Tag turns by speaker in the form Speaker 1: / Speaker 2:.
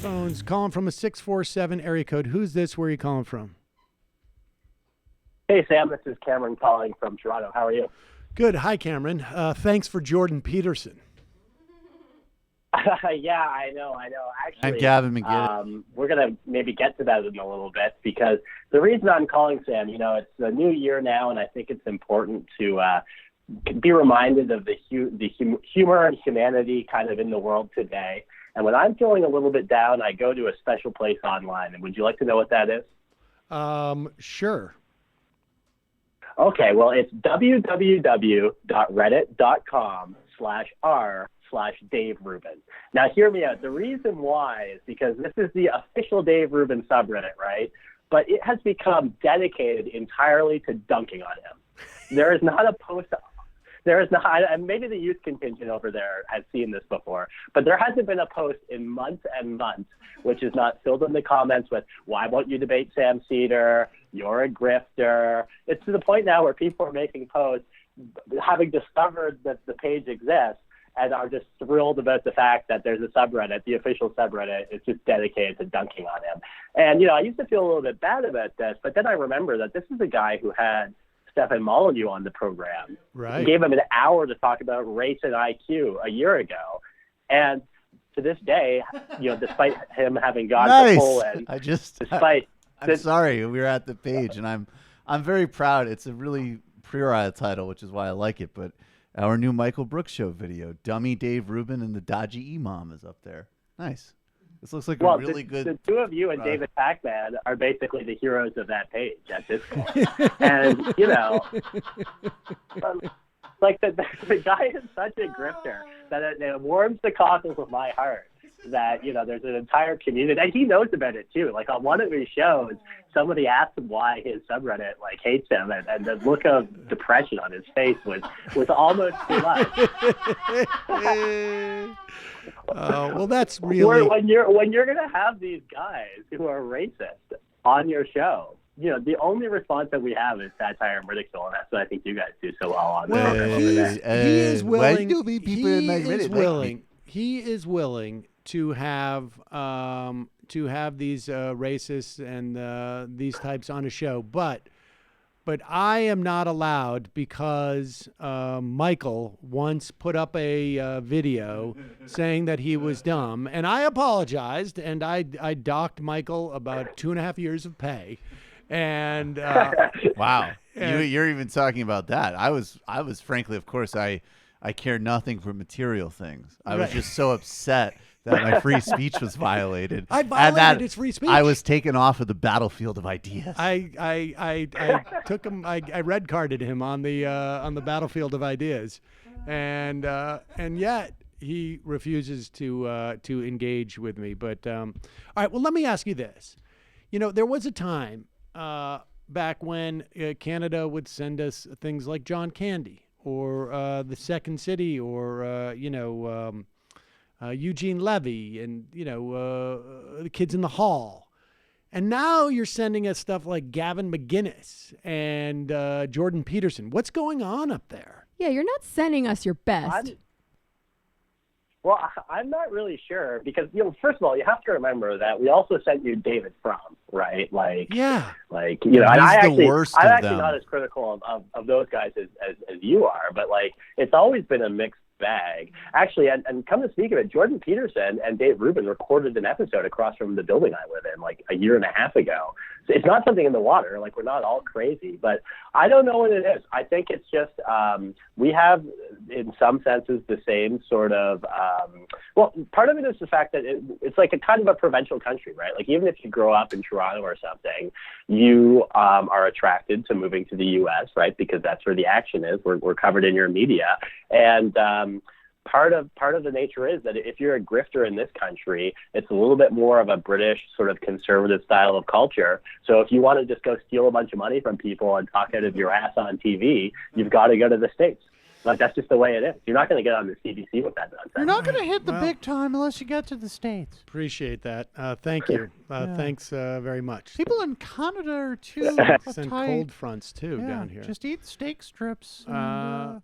Speaker 1: phones. Calling from a 647 area code. Who's this? Where are you calling from?
Speaker 2: Hey, Sam. This is Cameron calling from Toronto. How are you?
Speaker 1: Good. Hi, Cameron. Thanks for Jordan Peterson.
Speaker 2: Yeah, I know. Actually,
Speaker 3: And Gavin McGinnis.
Speaker 2: We're going to maybe get to that in a little bit, because the reason I'm calling, Sam, it's a new year now, and I think it's important to be reminded of the humor and humanity kind of in the world today. And when I'm feeling a little bit down, I go to a special place online. And would you like to know what that is?
Speaker 1: Sure.
Speaker 2: Okay, well, it's www.reddit.com/r/Dave Rubin. Now, hear me out. The reason why is because this is the official Dave Rubin subreddit, right? But it has become dedicated entirely to dunking on him. There is not a post. There is not, and maybe the youth contingent over there has seen this before, but there hasn't been a post in months and months which is not filled in the comments with, why won't you debate Sam Seder? You're a grifter. It's to the point now where people are making posts, having discovered that the page exists, and are just thrilled about the fact that there's a subreddit, the official subreddit, is just dedicated to dunking on him. And, I used to feel a little bit bad about this, but then I remember that this is a guy who had Stefan Molyneux on the program.
Speaker 1: Right.
Speaker 2: He gave him an hour to talk about race and IQ a year ago. And to this day, despite him having gone to Poland,
Speaker 3: I'm sorry, we were at the page, and I'm very proud. It's a really pre-riot title, which is why I like it, but our new Michael Brooks show video, Dummy Dave Rubin and the Dodgy Imam, is up there. Nice. This looks like a really good...
Speaker 2: The two of you and David Pac-Man are basically the heroes of that page at this point. And, like the guy is such a grifter that it warms the cockles of my heart that, there's an entire community. And he knows about it, too. Like, on one of his shows, somebody asked him why his subreddit, hates him. And the look of depression on his face was almost too much.
Speaker 1: Well, that's really...
Speaker 2: When you're going to have these guys who are racist on your show, the only response that we have is satire and ridicule, and that's what I think you guys do so well on the program over there.
Speaker 1: He is willing to have these racists and these types on a show, but I am not allowed because Michael once put up a video saying that he was dumb, and I apologized, and I docked Michael about 2.5 years of pay. And
Speaker 3: wow, you're even talking about that. I was frankly, of course, I care nothing for material things. I was just so upset that my free speech was violated.
Speaker 1: I violated his free speech.
Speaker 3: I was taken off of the battlefield of ideas.
Speaker 1: I took him. I red carded him on the battlefield of ideas, and yet he refuses to engage with me. But all right, well, let me ask you this. There was a time back when Canada would send us things like John Candy or the Second City or Eugene Levy and the Kids in the Hall, and now you're sending us stuff like Gavin McGinnis and Jordan Peterson. What's going on up there?
Speaker 4: Yeah, you're not sending us your best.
Speaker 2: Well, I'm not really sure because, first of all, you have to remember that we also sent you David Frum, right? I'm actually not as critical of those guys as you are, but it's always been a mixed bag. Actually, and come to speak of it, Jordan Peterson and Dave Rubin recorded an episode across from the building I live in a year and a half ago. So it's not something in the water. We're not all crazy, but I don't know what it is. I think it's just we have, in some senses, the same sort of part of it is the fact that it's like a kind of a provincial country, right? Even if you grow up in Toronto or something, you are attracted to moving to the U.S., right? Because that's where the action is. We're covered in your media. And part of the nature is that if you're a grifter in this country, it's a little bit more of a British sort of conservative style of culture. So if you want to just go steal a bunch of money from people and talk out of your ass on TV, you've got to go to the States. That's just the way it is. You're not going to get on the CBC with that nonsense.
Speaker 3: You're not going to hit the big time unless you get to the States.
Speaker 1: Appreciate that. Thank you. Thanks very much.
Speaker 3: People in Canada are too
Speaker 1: send cold fronts too down here.
Speaker 3: Just eat steak strips. And,